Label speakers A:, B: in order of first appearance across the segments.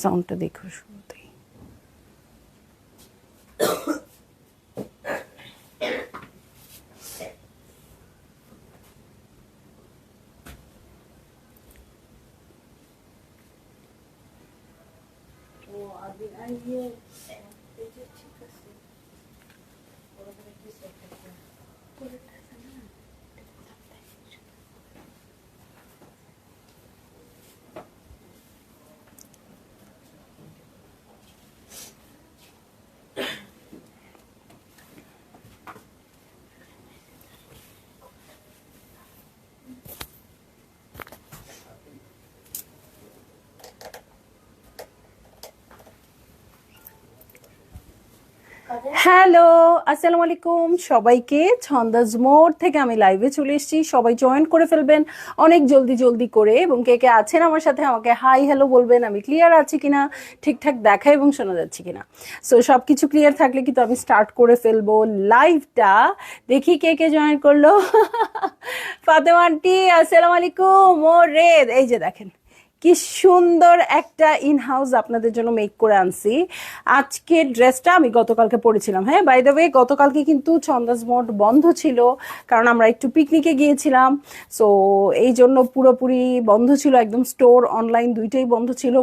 A: সাউন্ডটা দেখো শুরুতেই। হ্যালো, আসসালামু আলাইকুম সবাইকে। ছন্দাজ মোড থেকে আমি লাইভে চলে এসেছি, সবাই জয়েন করে ফেলবেন অনেক জলদি জলদি করে, এবং কে কে আছেন আমার সাথে আমাকে হাই হ্যালো বলবেন, আমি ক্লিয়ার আছি কিনা, ঠিকঠাক দেখা এবং শোনা যাচ্ছে কিনা। সো সব কিছু ক্লিয়ার থাকলে কিন্তু আমি স্টার্ট করে ফেলবো লাইভটা। দেখি কে কে জয়েন করলো। ফাতেমা আন্টি আসসালামু আলাইকুম। ও রেদ, এই যে দেখেন কি সুন্দর একটা ইন হাউস আপনাদের জন্য মেক করে আনছি। আজকের ড্রেসটা আমি গতকালকে পরেছিলাম। হ্যাঁ, বাই দ্য ওয়ে গতকালকে কিন্তু ছন্দাজ মোড বন্ধ ছিল, কারণ আমরা একটু পিকনিকে গিয়েছিলাম। সো এই জন্য পুরোপুরি বন্ধ ছিল, একদম স্টোর অনলাইন দুইটাই বন্ধ ছিল।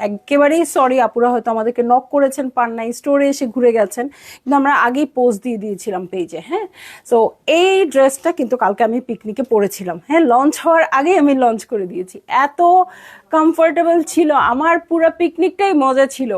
A: একেবারেই সরি, আপুরা হয়তো আমাদেরকে নক করেছেন, পান নাই, স্টোরে এসে ঘুরে গেছেন, কিন্তু আমরা আগেই পোস্ট দিয়ে দিয়েছিলাম পেজে। হ্যাঁ, সো এই ড্রেসটা কিন্তু কালকে আমি পিকনিকে পরেছিলাম। হ্যাঁ, লঞ্চ হওয়ার আগেই আমি লঞ্চ করে দিয়েছি। এত কমফোর্টেবল ছিল, আমার পুরো পিকনিকটাই মজা ছিল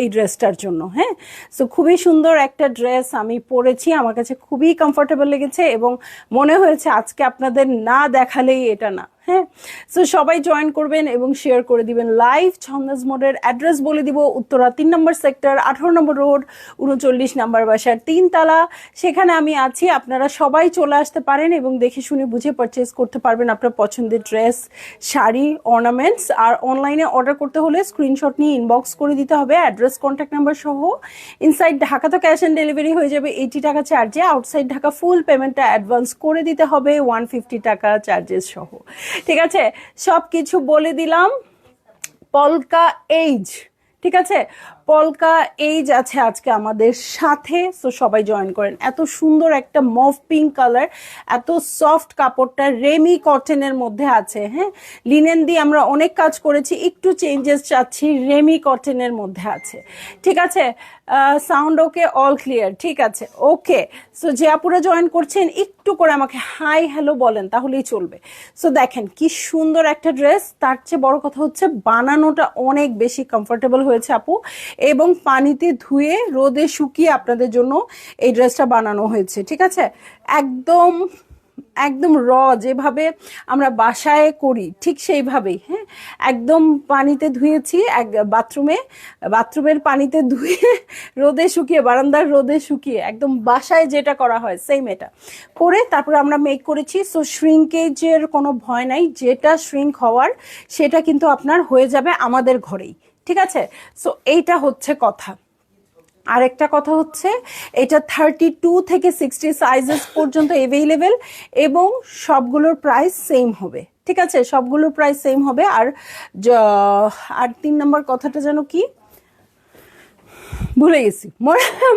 A: এই ড্রেসটার জন্য। হ্যাঁ, সো খুবই সুন্দর একটা ড্রেস আমি পরেছি, আমার কাছে খুবই কমফোর্টেবল লেগেছে, এবং মনে হয়েছে আজকে আপনাদের না দেখালেই এটা না। হ্যাঁ, সো সবাই জয়েন করবেন এবং শেয়ার করে দিবেন লাইভ। ছন্দাজ মোডের অ্যাড্রেস বলে দিব, উত্তরা 3 নম্বর সেক্টর, 18 নম্বর রোড, 39 নম্বর বাসার 3 তলা, সেখানে আমি আছি। আপনারা সবাই চলে আসতে পারেন এবং দেখে শুনে বুঝে পারচেস করতে পারবেন আপনার পছন্দের ড্রেস, শাড়ি, অর্নামেন্টস। আর অনলাইনে অর্ডার করতে হলে স্ক্রিনশট নিয়ে ইনবক্স করে দিতে হবে অ্যাড্রেস, কন্ট্যাক্ট নাম্বার সহ। ইনসাইড ঢাকা তো ক্যাশ অন ডেলিভারি হয়ে যাবে 80 টাকা চার্জে, আউটসাইড ঢাকা ফুল পেমেন্টটা অ্যাডভান্স করে দিতে হবে 150 টাকা চার্জেস সহ। ঠিক আছে, সব কিছু বলে দিলাম। পলকা এইজ, ঠিক আছে, পলকা এইজ আছে আজকে আমাদের সাথে। সো সবাই জয়েন করেন। এত সুন্দর একটা মভ পিঙ্ক কালার, এত সফট কাপড়টা রেমি কটনের মধ্যে আছে। হ্যাঁ, লিনেন দিয়ে আমরা অনেক কাজ করেছি, একটু চেঞ্জেস চাচ্ছি, রেমি কটনের মধ্যে আছে। ঠিক আছে, সাউন্ড ওকে, অল ক্লিয়ার, ঠিক আছে, ওকে। সো যে আপুরা জয়েন করছেন একটু করে আমাকে হাই হ্যালো বলেন, তাহলেই চলবে। সো দেখেন কি সুন্দর একটা ড্রেস, তার চেয়ে বড় কথা হচ্ছে বানানোটা অনেক বেশি কমফোর্টেবল হয়েছে আপু, এবং পানিতে ধুয়ে রোদে শুকিয়ে আপনাদের জন্য এই ড্রেসটা বানানো হয়েছে। ঠিক আছে, একদম একদম যেভাবে আমরা বাসায় করি ঠিক সেইভাবেই। হ্যাঁ, একদম পানিতে ধুয়েছি, বাথরুমের পানিতে ধুয়ে রোদে শুকিয়ে, বারান্দার রোদে শুকিয়ে, একদম বাসায় যেটা করা হয় সেম এটা করে তারপরে আমরা মেক করেছি। সো শ্রিঙ্কেজের কোনো ভয় নাই, যেটা শ্রিঙ্ক হওয়ার সেটা কিন্তু আপনার হয়ে যাবে আমাদের ঘরেই। ঠিক আছে, সো এইটা হচ্ছে কথা। আরেকটা কথা হচ্ছে, এটা 32 থেকে 60 সাইজেস পর্যন্ত অ্যাভেলেবেল, এবং সবগুলোর প্রাইস সেম হবে। ঠিক আছে, সবগুলোর প্রাইস সেম হবে। আর 3 নম্বর কথাটা যেন কি ভুলে গেছি,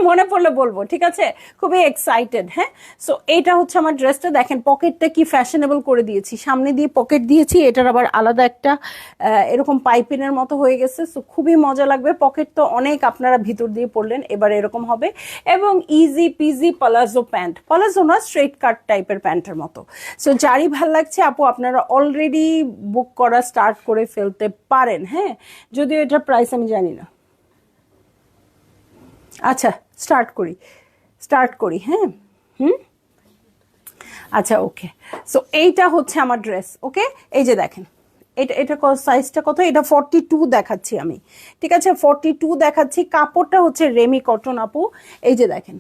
A: মনে পড়লে বলবো। ঠিক আছে, খুবই এক্সাইটেড। হ্যাঁ, সো এইটা হচ্ছে আমার ড্রেসটা। দেখেন পকেটটা কি ফ্যাশনেবল করে দিয়েছি, সামনে দিয়ে পকেট দিয়েছি, এটার আবার আলাদা একটা এরকম পাইপিনের মতো হয়ে গেছে। সো খুবই মজা লাগবে। পকেট তো অনেক আপনারা ভিতর দিয়ে পড়লেন, এবার এরকম হবে। এবং easy PG palazzo pant, palazzo না, স্ট্রেট কাট টাইপের প্যান্টের মতো। সো যারই ভাল লাগছে আপু আপনারা অলরেডি বুক করা স্টার্ট করে ফেলতে পারেন। হ্যাঁ, যদিও এটার প্রাইস আমি জানি না। আচ্ছা, স্টার্ট করি। হ্যাঁ, আচ্ছা, ওকে। সো এইটা হচ্ছে আমার ড্রেস। ওকে, এই যে দেখেন, এটা সাইজটা কত, এটা 42 দেখাচ্ছি আমি। ঠিক আছে, 42 দেখাচ্ছি। কাপড়টা হচ্ছে রেমি কটন আপু, এই যে দেখেন।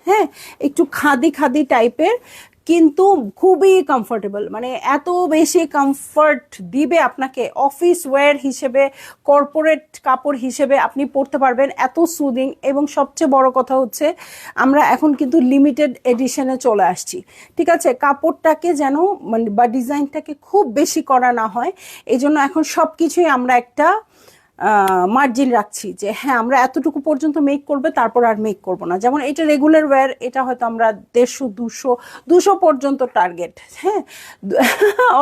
A: হ্যাঁ, একটু খাদি খাদি টাইপের, কিন্তু খুবই কমফোর্টেবল, মানে এত বেশি কমফর্ট দিবে আপনাকে অফিস ওয়্যার হিসেবে, কর্পোরেট কাপড় হিসেবে আপনি পরতে পারবেন, এত সুদিং। এবং সবচেয়ে বড় কথা হচ্ছে আমরা এখন কিন্তু লিমিটেড এডিশনে চলে আসছি। ঠিক আছে, কাপড়টাকে যেন মানে বা ডিজাইনটাকে খুব বেশি করা না হয়, এই জন্য এখন সব কিছুই আমরা একটা মার্জিন রাখছি যে হ্যাঁ আমরা এতটুকু পর্যন্ত মেক করবে, তারপর আর মেক করব না। যেমন এটা রেগুলার ওয়্যার, এটা হয়তো আমরা 150, 200 পর্যন্ত টার্গেট। হ্যাঁ,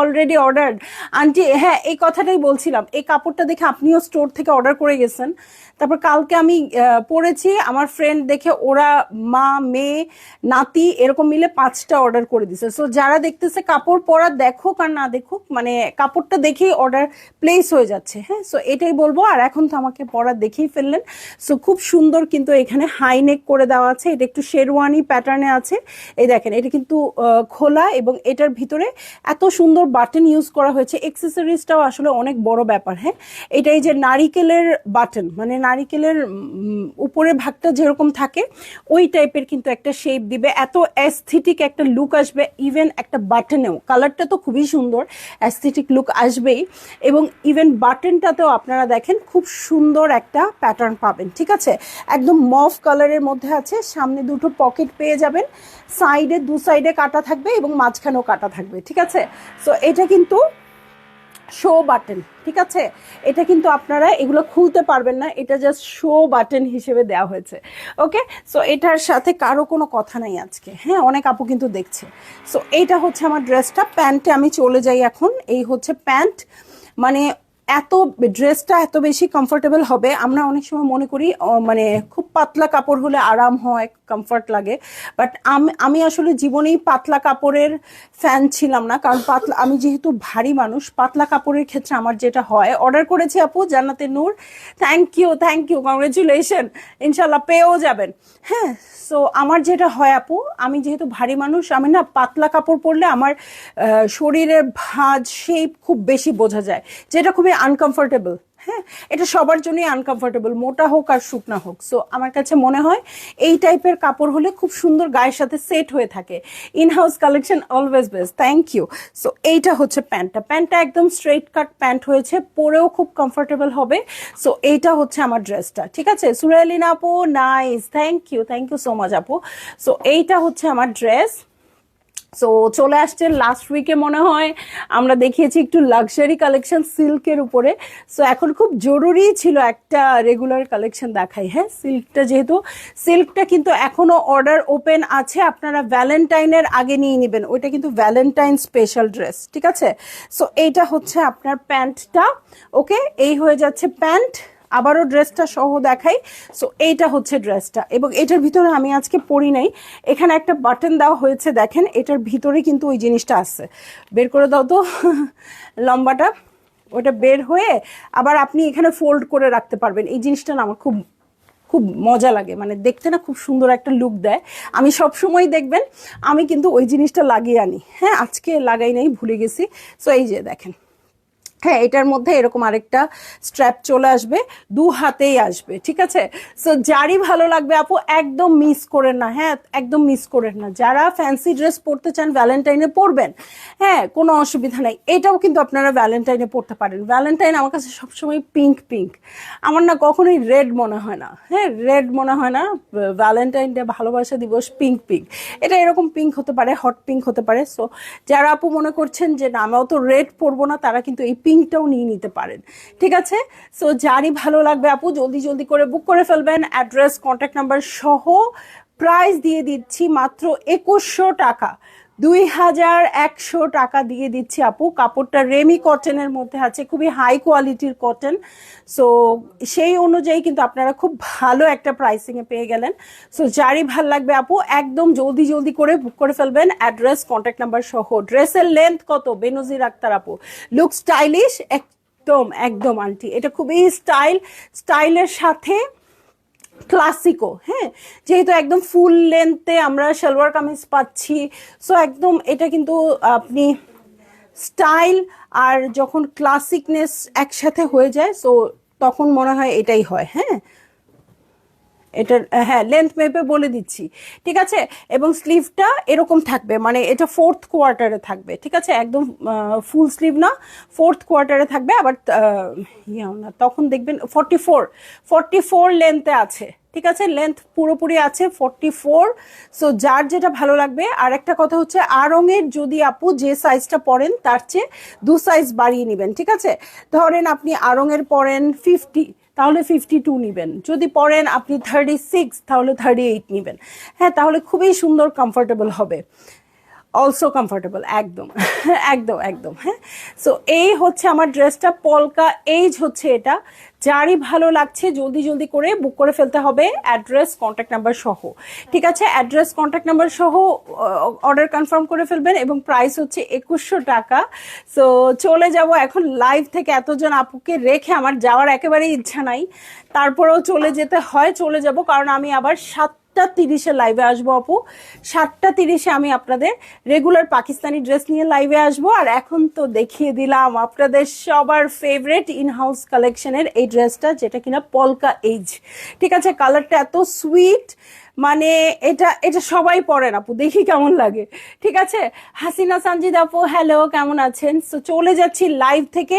A: অলরেডি অর্ডার আন্টি। হ্যাঁ, এই কথাটাই বলছিলাম, এই কাপড়টা দেখে আপনিও স্টোর থেকে অর্ডার করে গেছেন। তারপর কালকে আমি পরেছি, আমার ফ্রেন্ড দেখে ওরা মা মেয়ে নাতি এরকম মিলে 5টা অর্ডার করে দিছে। সো যারা দেখতেছে কাপড় পরা দেখুক আর না দেখুক, মানে কাপড়টা দেখেই অর্ডার প্লেস হয়ে যাচ্ছে। হ্যাঁ, সো এটাই বলবো। আর এখন তো আমাকে পরা দেখেই ফেললেন। সো খুব সুন্দর কিন্তু এখানে হাই নেক করে দেওয়া আছে, এটা একটু শেরওয়ানি প্যাটার্নে আছে। এই দেখেন, এটা কিন্তু খোলা এবং এটার ভিতরে এত সুন্দর বাটন ইউজ করা হয়েছে। এক্সেসরিজটাও আসলে অনেক বড় ব্যাপার। হ্যাঁ, এটাই যে নারিকেলের বাটন, মানে নারিকেলের উপরের ভাগটা যেরকম থাকে ওই টাইপের কিন্তু একটা শেপ দিবে, এত অ্যাস্থেটিক একটা লুক আসবে। ইভেন একটা বাটনেও কালারটা তো খুবই সুন্দর, অ্যাস্থেটিক লুক আসবেই। এবং ইভেন বাটনটাতেও আপনারা দেখেন খুব সুন্দর একটা প্যাটার্ন পাবেন। ঠিক আছে, একদম মফ কালারের মধ্যে আছে। সামনে দুটো পকেট পেয়ে যাবেন, সাইডে দু সাইডে কাটা থাকবে এবং মাঝখানেও কাটা থাকবে। ঠিক আছে, সো এটা কিন্তু শো বাটন। ঠিক আছে, এটা কিন্তু আপনারা এগুলো খুলতে পারবেন না, এটা জাস্ট শো বাটন হিসেবে দেওয়া হয়েছে। ওকে, সো এটার সাথে কারো কোনো কথা নাই আজকে। হ্যাঁ, অনেক আপু কিন্তু দেখছে। সো এইটা হচ্ছে আমার ড্রেসটা। প্যান্টে আমি চলে যাই এখন। এই হচ্ছে প্যান্ট। মানে এত ড্রেসটা এত বেশি কমফোর্টেবল হবে, আমরা অনেক সময় মনে করি মানে খুব পাতলা কাপড় হলে আরাম হয়, কমফর্ট লাগে। বাট আমি আসলে জীবনেই পাতলা কাপড়ের ফ্যান ছিলাম না, কারণ পাতলা, আমি যেহেতু ভারী মানুষ, পাতলা কাপড়ের ক্ষেত্রে আমার যেটা হয়, অর্ডার করেছি আপু জান্নাতে নূর, থ্যাংক ইউ, কংগ্রেচুলেশন, ইনশাল্লাহ পেয়েও যাবেন। হ্যাঁ, সো আমার যেটা হয় আপু, আমি যেহেতু ভারী মানুষ, আমি না পাতলা কাপড় পরলে আমার শরীরের ভাঁজ শেপ খুব বেশি বোঝা যায়, যেটা খুবই আনকমফোর্টেবল। হ্যাঁ, এটা সবার জন্যই আনকমফোর্টেবল, মোটা হোক আর শুকনা হোক। সো আমার কাছে মনে হয় এই টাইপের কাপড় হলে খুব সুন্দর গায়ের সাথে সেট হয়ে থাকে। In house collection always best, thank you. So এইটা হচ্ছে প্যান্টটা একদম স্ট্রেট কাট প্যান্ট হয়েছে, পরেও খুব কমফোর্টেবল হবে। সো এইটা হচ্ছে আমার ড্রেসটা। ঠিক আছে, সুরাইলিনা আপু nice, thank you so much আপু। সো এইটা হচ্ছে আমার ড্রেস। সো চলে আসছে লাস্ট উইকে, মনে হয় আমরা দেখিয়েছি একটু লাক্সারি কালেকশন সিল্কের উপরে। সো এখন খুব জরুরি ছিল একটা রেগুলার কালেকশন দেখাই। হ্যাঁ, সিল্কটা কিন্তু এখনো অর্ডার ওপেন আছে, আপনারা ভ্যালেন্টাইনের আগে নিয়ে নেবেন, ওইটা কিন্তু ভ্যালেন্টাইন স্পেশাল ড্রেস। ঠিক আছে, সো এইটা হচ্ছে আপনার প্যান্টটা। ওকে, এই হয়ে যাচ্ছে প্যান্ট। আবারও ড্রেসটা সহ দেখাই। সো এইটা হচ্ছে ড্রেসটা, এবং এটার ভিতরে আমি আজকে পরি নাই, এখানে একটা বাটন দেওয়া হয়েছে, দেখেন এটার ভিতরে কিন্তু ওই জিনিসটা আছে। বের করে দাও তো লম্বাটা, ওটা বের হয়ে আবার আপনি এখানে ফোল্ড করে রাখতে পারবেন। এই জিনিসটা না আমার খুব খুব মজা লাগে, মানে দেখতে না খুব সুন্দর একটা লুক দেয়। আমি সব সময় দেখবেন আমি কিন্তু ওই জিনিসটা লাগিয়ে আনি। হ্যাঁ, আজকে লাগাই নাই, ভুলে গেছি। সো এই যে দেখেন, হ্যাঁ এটার মধ্যে এরকম আরেকটা স্ট্র্যাপ চলে আসবে, দু হাতেই আসবে। ঠিক আছে, সো যারই ভালো লাগবে আপু একদম মিস করেন না। হ্যাঁ, একদম মিস করেন না, যারা ফ্যান্সি ড্রেস পরতে চান ভ্যালেন্টাইনে পরবেন, হ্যাঁ কোনো অসুবিধা নাই। এটাও কিন্তু আপনারা ভ্যালেন্টাইনে পরতে পারেন। ভ্যালেন্টাইন আমার কাছে সবসময় পিঙ্ক, আমার না কখনোই রেড মনে হয় না। হ্যাঁ, রেড মনে হয় না। ভ্যালেন্টাইন ডে, ভালোবাসা দিবস, পিঙ্ক, এটা এরকম পিঙ্ক হতে পারে, হট পিঙ্ক হতে পারে। সো যারা আপু মনে করছেন যে না আমি অত রেড পরবো না, তারা কিন্তু এই পিঙ্কটাও নিয়ে নিতে পারেন। ঠিক আছে, সো যারই ভালো লাগবে আপু জলদি করে বুক করে ফেলবেন। অ্যাড্রেস, কন্ট্যাক্ট নাম্বার সহ প্রাইস দিয়ে দিচ্ছি মাত্র 2100 টাকা, 2100 টাকা দিয়ে দিচ্ছি আপু। কাপড়টা রেমি কটনের মধ্যে আছে, খুবই হাই কোয়ালিটির কটন। সো সেই অনুযায়ী কিন্তু আপনারা খুব ভালো একটা প্রাইসিং এ পেয়ে গেলেন। সো যারই ভাল লাগবে আপু একদম জলদি করে বুক করে ফেলবেন, অ্যাড্রেস, কন্ট্যাক্ট নাম্বার সহ। ড্রেসের লেন্থ কত বেনজির আক্তার আপু? লুক স্টাইলিশ, একদম আন্টি, এটা খুবই স্টাইলের সাথে ক্লাসিকো। হ্যাঁ, যেহেতু একদম ফুল লেন্থে আমরা সালোয়ার কামিজ পাচ্ছি, সো একদম এটা কিন্তু আপনি স্টাইল আর যখন ক্লাসিকনেস একসাথে হয়ে যায়, সো তখন মনে হয় এটাই হয়। হ্যাঁ, এটার হ্যাঁ লেন্থ মেপে বলে দিচ্ছি। ঠিক আছে, এবং স্লিভটা এরকম থাকবে, মানে এটা 4th কোয়ার্টারে থাকবে। ঠিক আছে, একদম ফুল স্লিভ না, 4th কোয়ার্টারে থাকবে। আবার তখন দেখবেন 44 লেন্থে আছে। ঠিক আছে, লেন্থ পুরোপুরি আছে 44। সো যার যেটা ভালো লাগবে। আর একটা কথা হচ্ছে আড়ংয়ের যদি আপু যে সাইজটা পরেন তার চেয়ে 2 সাইজ বাড়িয়ে নেবেন, ঠিক আছে। ধরেন আপনি আড়ংয়ের পরেন 50, তাহলে 52 নিবেন। যদি পরেন আপনি 36, তাহলে 38 নিবেন। হ্যাঁ, তাহলে খুবই সুন্দর কমফোর্টেবল হবে, অলসো কমফোর্টেবল, একদম একদম একদম। হ্যাঁ, সো এই হচ্ছে আমার ড্রেসটা, পলকা এইজ হচ্ছে এটা। যারই ভালো লাগছে জলদি জলদি করে বুক করে ফেলতে হবে, অ্যাড্রেস কন্ট্যাক্ট নাম্বার সহ, ঠিক আছে। অ্যাড্রেস কন্ট্যাক্ট নাম্বার সহ অর্ডার কনফার্ম করে ফেলবেন এবং প্রাইস হচ্ছে 2100 টাকা। সো চলে যাব এখন লাইভ থেকে। এতজন আপুকে রেখে আমার যাওয়ার একেবারেই ইচ্ছা নাই, তারপরেও চলে যেতে হয়, চলে যাব, কারণ আমি আবার 7টা 30-এ লাইভে আসবো আপু। 7টা 30-এ আমি আপনাদের রেগুলার পাকিস্তানি ড্রেস নিয়ে লাইভে আসবো। আর এখন তো দেখিয়ে দিলাম আপনাদের সবার ফেভারিট ইন হাউস কালেকশনের এই ড্রেসটা, যেটা কিনা পলকা এইজ, ঠিক আছে। কালারটা এত সুইট, মানে এটা এটা সবাই পরেন আপু, দেখি কেমন লাগে, ঠিক আছে। হাসিনা সানজিদ আপু হ্যালো, কেমন আছেন? সো চলে যাচ্ছি লাইভ থেকে।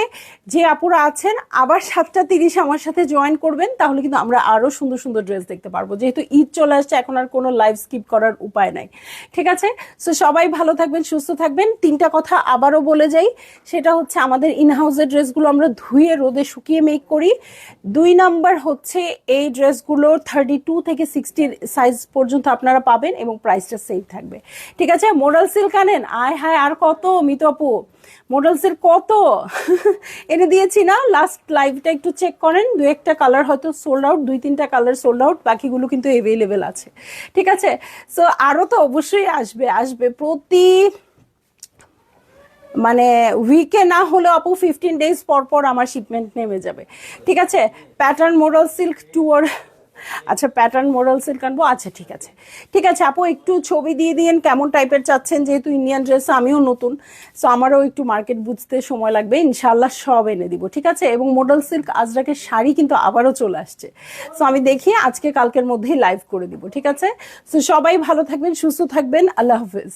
A: যে আপুরা আছেন আবার 7টা 30 আমার সাথে জয়েন করবেন, তাহলে কিন্তু আমরা আরো সুন্দর সুন্দর ড্রেস দেখতে পারবো। যেহেতু ঈদ চলে আসছে, এখন আর কোনো লাইভ স্কিপ করার উপায় নাই, ঠিক আছে। সো সবাই ভালো থাকবেন, সুস্থ থাকবেন। 3টা কথা আবারও বলে যাই, সেটা হচ্ছে আমাদের ইনহাউসের ড্রেসগুলো আমরা ধুয়ে রোদে শুকিয়ে মেক করি। 2 নাম্বার হচ্ছে এই ড্রেসগুলো 32 থেকে 60 সাইজ পর্যন্ত আপনারা পাবেন এবং প্রাইসটা সেম থাকবে, ঠিক আছে। মডেল সিল্ক আনেন, আয় হায় আর কত মিতু আপু, মডেল সিল্ক কত এনে দিয়েছি না লাস্ট লাইভটা, একটু চেক করেন। 2-1টা কালার হয়তো সোল্ড আউট, 2-3টা কালার সোল্ড আউট, বাকিগুলো কিন্তু এভেলেবেল আছে, ঠিক আছে। সো আরো তো অবশ্যই আসবে আসবে, প্রতি মানে উইকে না হলেও আপু 15 ডেজ পর পর আমার শিপমেন্ট নেমে যাবে, ঠিক আছে। প্যাটার্ন মডেল সিল্ক টুয়ার, আচ্ছা প্যাটার্ন মডেল সিল্ক আনবো, আচ্ছা ঠিক আছে ঠিক আছে আপু, একটু ছবি দিয়ে দিন কেমন টাইপের চাচ্ছেন, যেহেতু ইন্ডিয়ান ড্রেস আমিও নতুন, সো আমারও একটু মার্কেট বুঝতে সময় লাগবে। ইনশাল্লাহ সব এনে দিব, ঠিক আছে। এবং মডেল সিল্ক আজরাকের শাড়ি কিন্তু আবারও চলে আসছে, সো আমি দেখি আজকে কালকের মধ্যেই লাইভ করে দিব, ঠিক আছে। সো সবাই ভালো থাকবেন, সুস্থ থাকবেন, আল্লাহ হাফেজ।